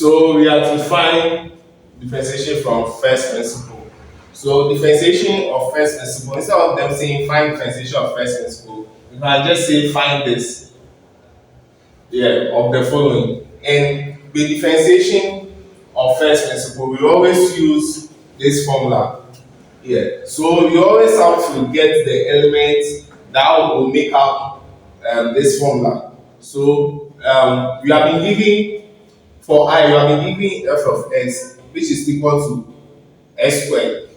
So we have to find differentiation from first principle. So differentiation of first principle, instead of them saying find differentiation of first principle, you can just say find this, yeah, of the following. And with differentiation of first principle, we always use this formula. Yeah. So you always have to get the elements that will make up this formula. So we have been given for I, you have been given f of x, which is equal to x squared.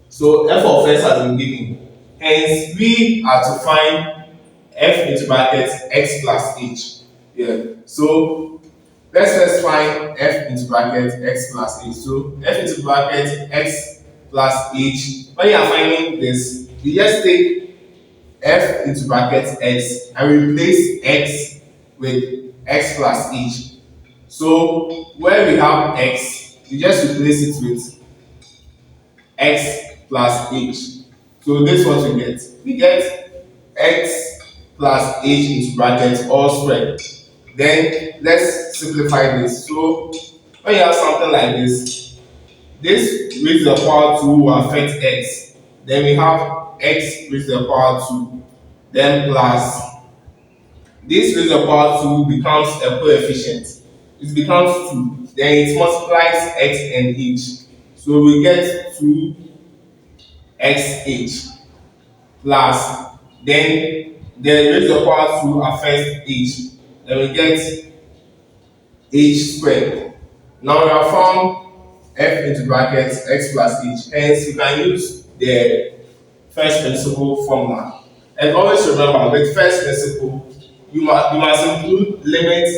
So f of x has been given. Hence, we are to find f into brackets x plus h. Yeah. So let's first find f into brackets x plus h. So f into brackets x plus h. When you are finding this, you just take f into brackets x and replace x with x plus h. So where we have x, you just replace it with x plus h. So this is what we get. We get x plus h into brackets all squared. Then let's simplify this. So when you have something like this raised to the power 2 will affect x. Then we have x raised to the power 2. Then plus this raised to the power 2 becomes a coefficient. It becomes 2. Then it multiplies x and h. So we get 2xh plus, then the raised to the power 2 affects h. Then we get h squared. Now we have found f into brackets x plus h. Hence, you can use the first principle formula. And always remember, with first principle, you must include limits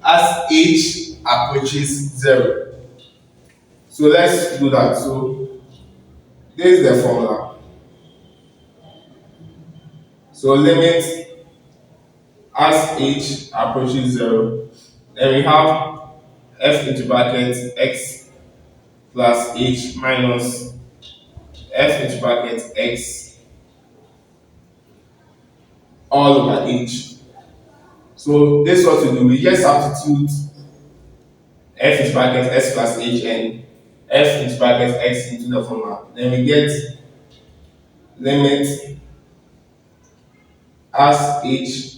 as h approaches 0. So let's do that. So this is the formula. So limit as h approaches 0. Then we have f into brackets x plus h minus f into brackets x all over h. So this is what we do. We just substitute f into brackets x plus h and f into brackets x into the formula. Then we get limit as h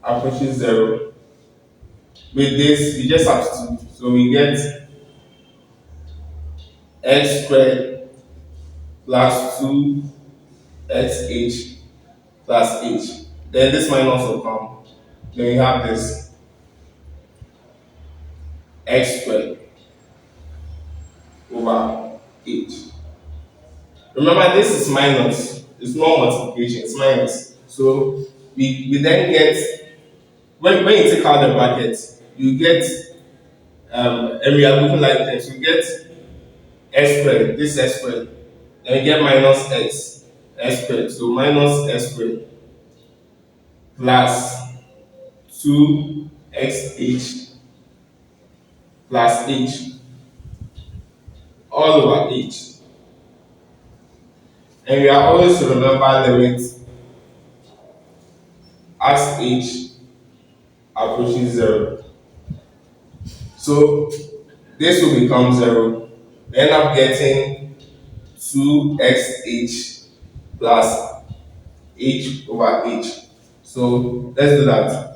approaches 0. With this, we just substitute. So we get x squared plus 2xh plus h. Then this minus will come. Then we have this x squared over h. Remember, this is minus. It's not multiplication. It's minus. So we then get, when you take out the bracket, you get and we are looking like this. You get x squared. This x squared. Then you get minus x squared. So minus x squared plus 2xh plus h all over h. And we are always to remember limit as h approaches 0. So this will become 0. We end up getting 2xh plus h over h. So let's do that.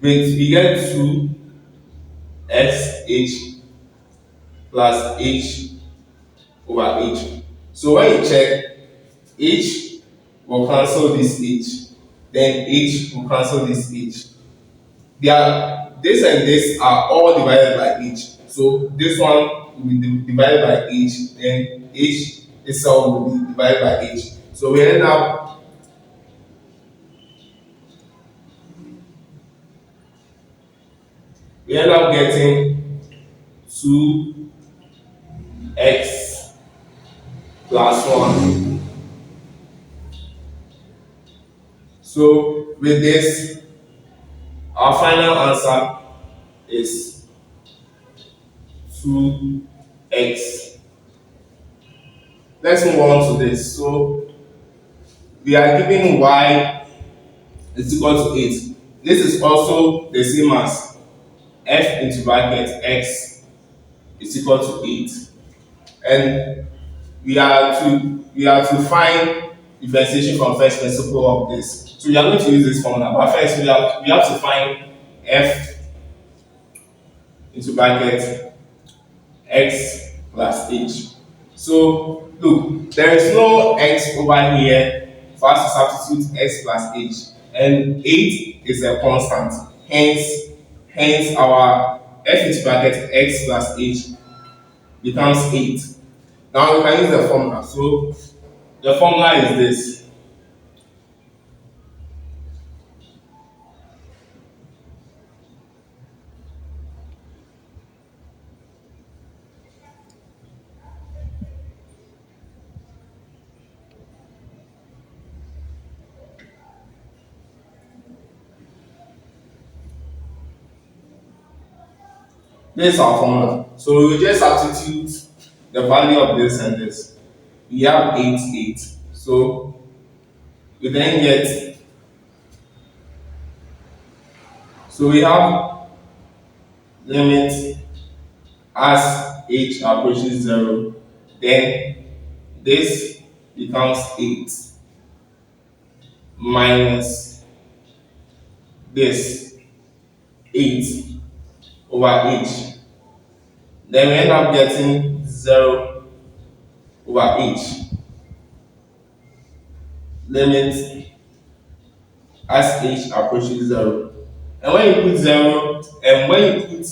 We get 2xh plus h over h. So when you check, h will cancel this h, then h will cancel this h. This and this are all divided by h. So this one will be divided by h, then h itself will be divided by h. So we end up getting 2x plus 1. So with this, our final answer is 2x. Let's move on to this. So we are given y is equal to 8. This is also the same as f into bracket x is equal to 8, and we are to find differentiation from first principle of this. So we are going to use this formula, but first we have to find f into bracket x plus h. So look, there is no x over here for us to substitute x plus h, and 8 is a constant. Hence our f into bracket x plus h becomes 8. Now we can use the formula. So the formula is this. This is our formula. So we will just substitute the value of this and this. We have 8, 8. So we then get, so we have limit as h approaches 0, then this becomes 8 minus this 8 over h. Then we end up getting 0 over h. Limit as h approaches 0. And when you put 0, and when you put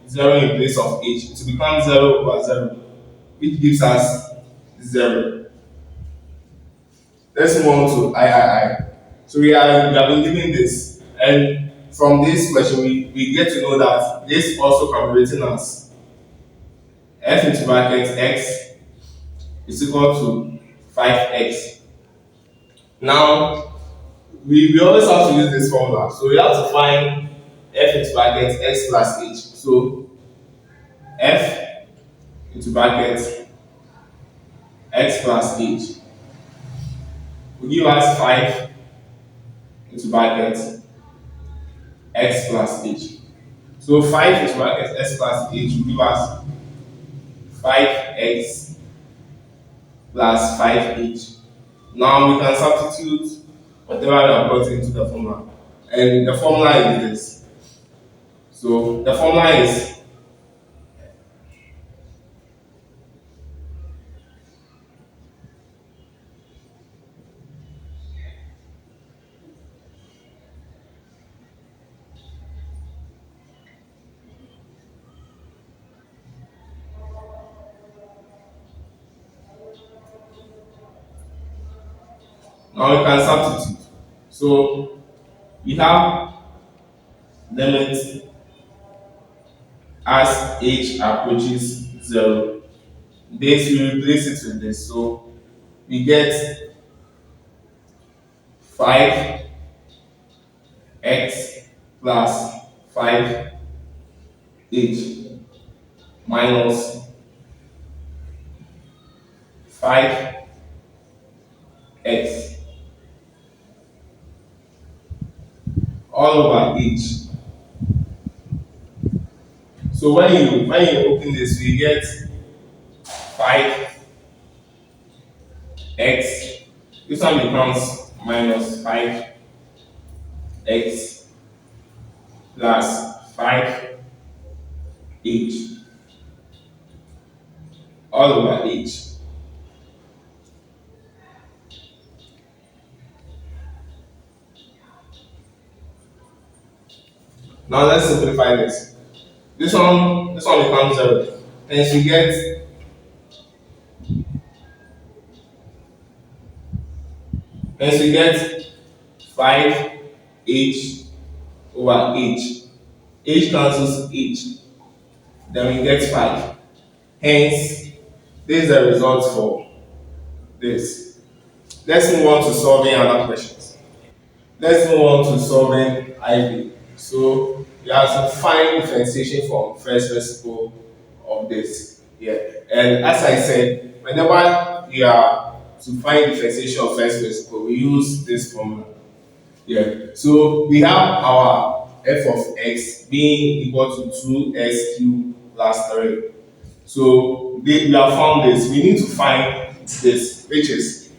0 in place of h, it will become 0 over 0, which gives us 0. Let's move on to I. So we have been given this, and from this question we get to know that this also can be written as f into bracket x is equal to 5x. Now we always have to use this formula, so we have to find f into bracket x plus h. So f into bracket x plus h will give us 5 into bracket x plus h. So 5 into bracket x plus h will give us 5x plus 5h. Now we can substitute whatever we have brought into the formula, and the formula is this. So the formula is now we can substitute. So we have limit as h approaches 0. This we replace it with this. So we get 5x plus 5h minus 5x all over h. So when you open this, we get 5x. This one becomes minus 5x plus 5h all over h. Now let's simplify this. This one becomes 0. Hence we get 5h over h. H cancels h. Then we get 5. Hence, this is the result for this. Let's move on to solving other questions. Let's move on to solving IB. So we have to find differentiation from first principle of this. Yeah. And as I said, whenever we are to find differentiation of first principle, we use this formula. Yeah. So we have our f of x being equal to 2x cubed plus 3. So we have found this. We need to find this, which is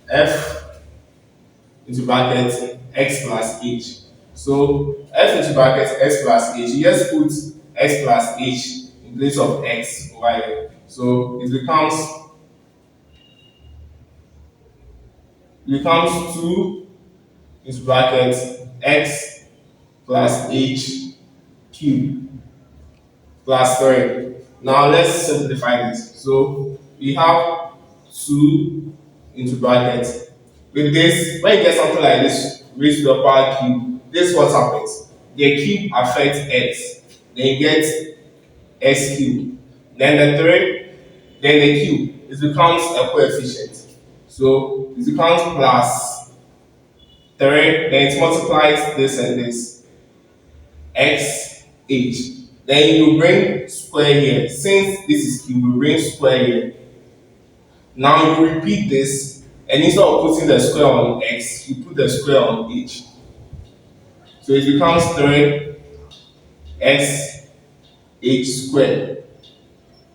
f into bracket x plus h. So f into bracket x plus h, you just put x plus h in place of x over here. So it becomes 2 into bracket x plus h cube plus 3. Now let's simplify this. So we have 2 into bracket. With this, when you get something like this raised to the power cube, this is what happens. The cube affects x. Then you get x cube. Then the 3, then the cube. It becomes a coefficient. So it becomes plus 3, then it multiplies this and this. X h. Then you bring square here. Since this is cube, you bring square here. Now you repeat this, and instead of putting the square on x, you put the square on h. So it becomes 3x h squared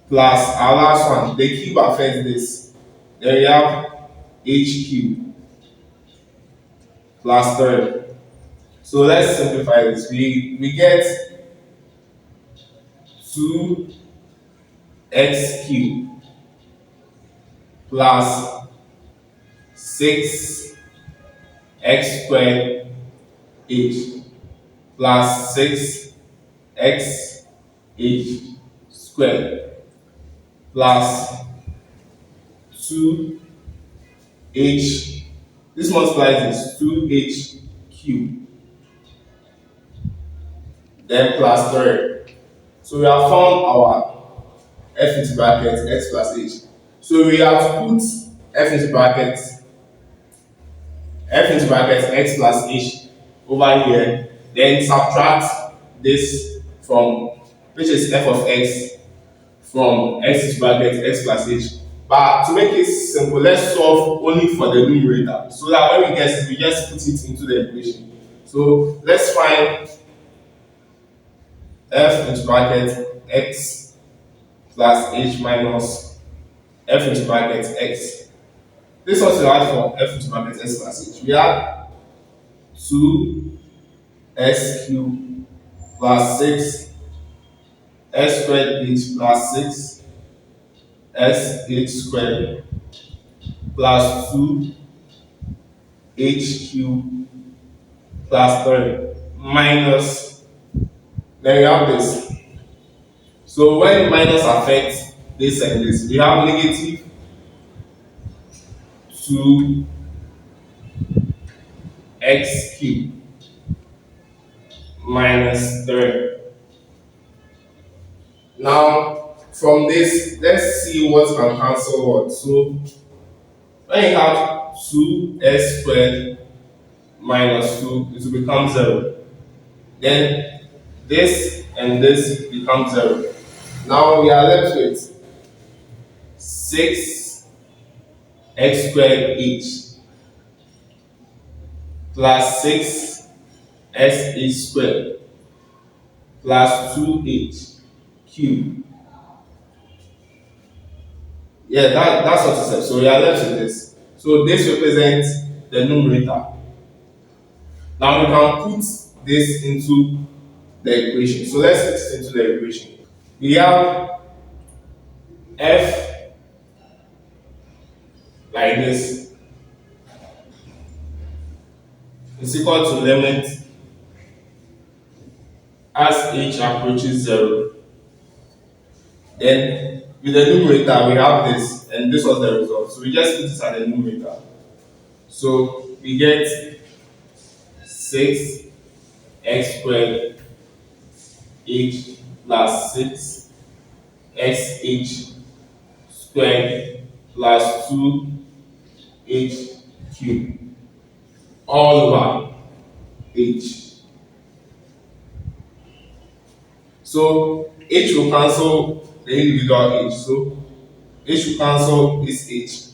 plus our last one. The cube affects this. Then we have h cube plus 3. So let's simplify this. We get 2x cubed plus 6x squared h plus 6x h squared plus 2h. This multiplies this 2h cubed, then plus 3. So we have found our f into bracket x plus h. So we have to put f into bracket x plus h over here, then subtract this from, which is f of x, from x into bracket x plus h. But to make it simple, let's solve only for the numerator, so that when we get it, we just put it into the equation. So let's find f into bracket x plus h minus f into bracket x. This is what we have for f into bracket x plus h. We have 2x cubed plus 6 x squared h plus 6 s h squared plus 2 h cubed plus 3 minus, then we have this. So when minus affects this and this, we have negative 2x cubed minus 3. Now from this, let's see what can cancel what. So when you have 2x squared minus 2, it will become 0. Then this and this become 0. Now we are left with 6x squared h plus 6 sh squared plus 2h cubed. Yeah, that's what it says. So we are left with this. So this represents the numerator. Now we can put this into the equation. So let's put it into the equation. We have f like this is equal to limit as h approaches 0. Then with the numerator we have this, and this was the result. So we just put this at the numerator. So we get 6x squared h plus 6xh squared plus 2h cubed all over h. So h will cancel the individual h. So h will cancel this h.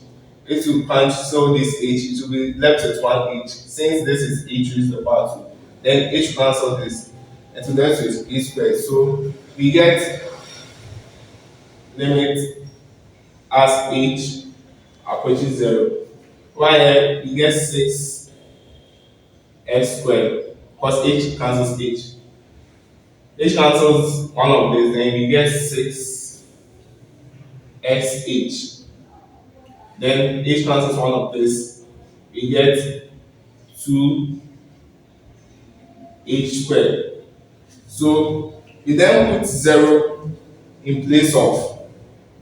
H will cancel this h. It will be left with one h. Since this is h raised to the power 2. then h cancel this, and to left with a squared. So we get limit as h approaches 0. While here we get 6 x squared because h cancels h. H cancels one of these, then we get 6 xh. Then h cancels one of this, we get 2 h squared. So we then put 0 in place of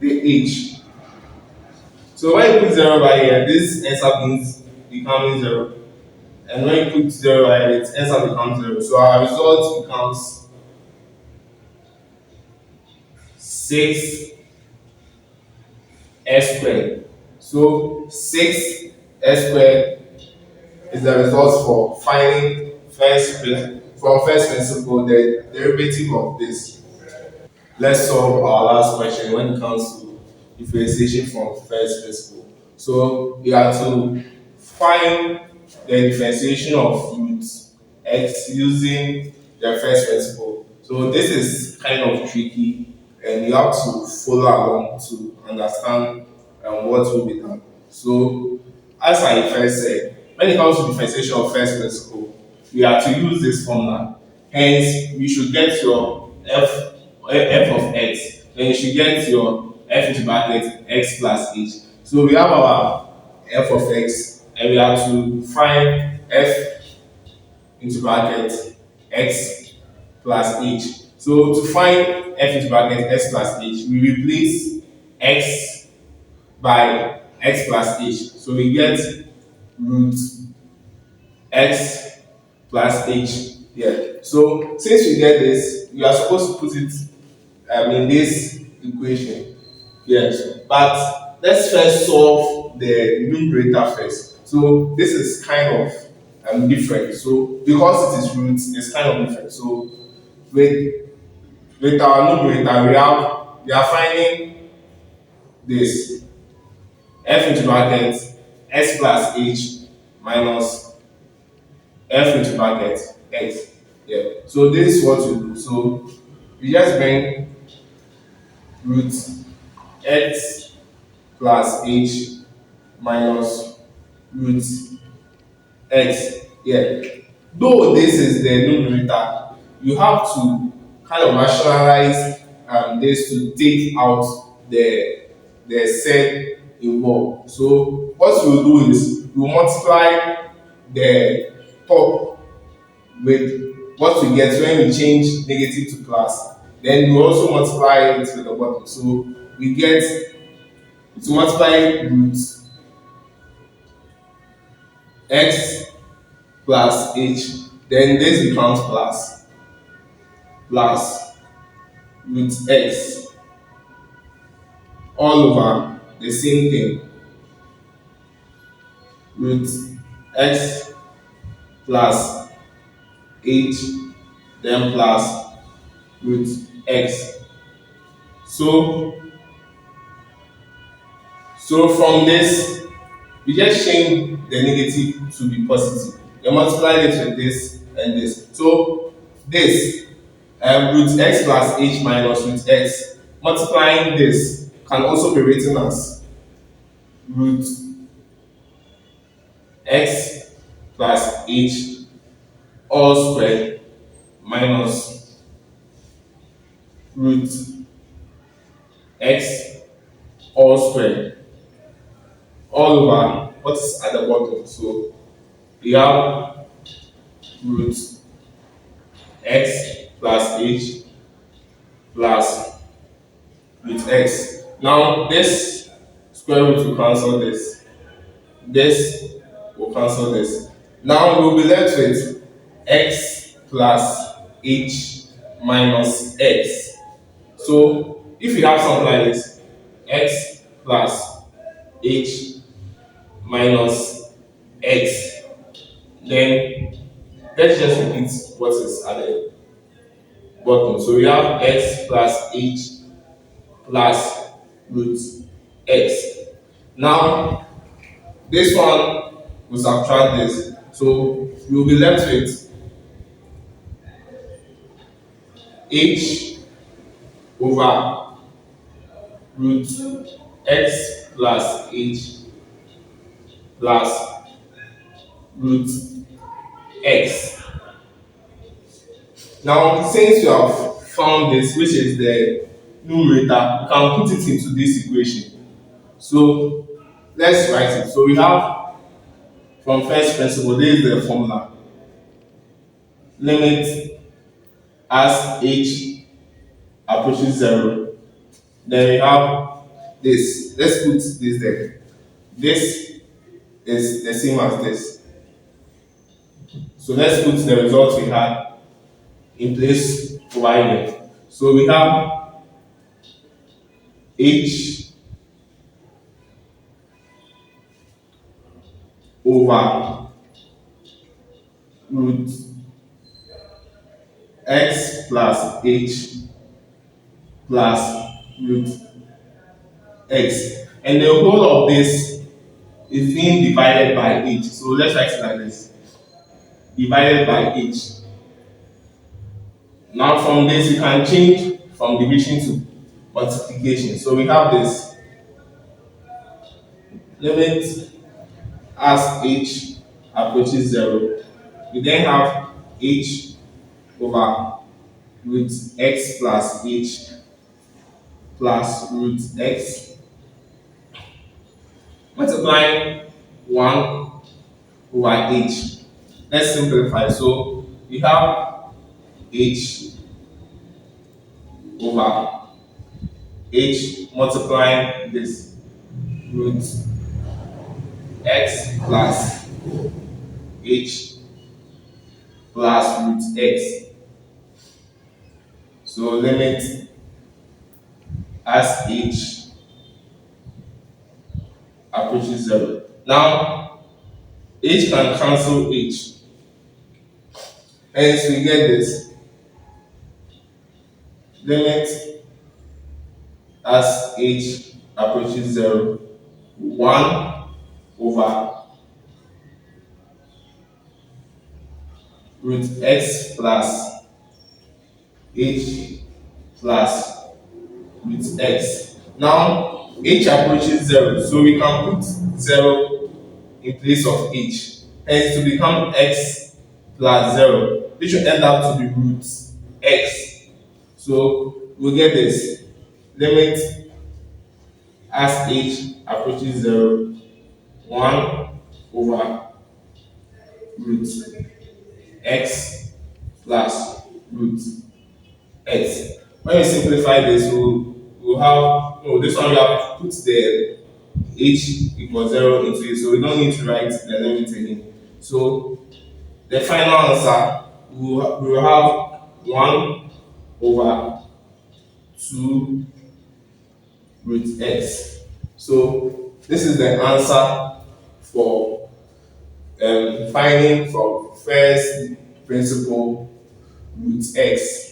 the h. So when you put 0 by here, this ends up becoming 0. And when you put 0 by here, it ends up becoming 0. So our result becomes 6 s squared. So 6 s squared is the result for finding from first principle the derivative of this. Let's solve our last question when it comes to differentiation from first principle. So we have to find the differentiation of root x using the first principle. So this is kind of tricky, and you have to follow along to understand what will be done. So as I first said, when it comes to differentiation of first principle, we have to use this formula. Hence, we should get your f of x, then you should get your f into bracket x plus h. So we have our f of x, and we have to find f into bracket x plus h. So to find f into bracket x plus h, we replace x by x plus h. So we get root x plus h here. So since we get this, you are supposed to put it in this equation. Yes, but let's first solve the numerator first. So this is kind of different. So because it is roots, it's kind of different. So with our numerator, we are finding this f into bracket x plus h minus f into bracket x. Yeah. So this is what you do. So you just bring root x plus h minus root x. Yeah. Though this is the numerator, you have to kind of rationalize this to take out the set involved. So what you will do is you will multiply the top with what we get when we change negative to plus. Then we also multiply it with the bottom. So we get to multiply root x plus h, then this becomes plus root x all over the same thing, root x plus h, then plus root x. So from this, we just change the negative to be positive. You multiply it with this and this. So this root x plus h minus root x, multiplying this can also be written as root x plus h all squared minus root x all squared all over what is at the bottom. So we have root x plus h plus root x. Now this square root will cancel this. This will cancel this. Now we'll be left with x plus h minus x. So if you have something like this, x plus h minus x, then let's just repeat what is at the bottom. So we have x plus h plus root x. Now this one will subtract this, so we will be left with h over root x plus h plus root x. Now, since you have found this, which is the numerator, you can put it into this equation. So let's write it. So we have from first principle, this is the formula. Limit as h approaches 0. Then we have this. Let's put this there. This is the same as this. So let's put the result we had in place over here. So we have h over root x plus h plus root x. And the whole of this is being divided by h. So let's write it like this. Divided by h. Now from this you can change from division to multiplication. So we have this limit as h approaches 0. We then have h over root x plus h plus root x multiplying 1 over h. Let's simplify. So we have h over h multiplying this root x plus h plus root x. So limit as h approaches 0. Now h can cancel h. Hence we get this limit as h approaches 0, 1 over root x plus h plus root x. Now h approaches 0, so we can put 0 in place of h. Hence to become x plus 0, which will end up to be root x. So we'll get this limit as h approaches 0, 1 over root x plus root x. When we simplify this, we'll have, no, this one we have put the h equals 0 into it, so we don't need to write the limit again. So the final answer, we will have 1 over 2 root x. So this is the answer for finding from first principle root x.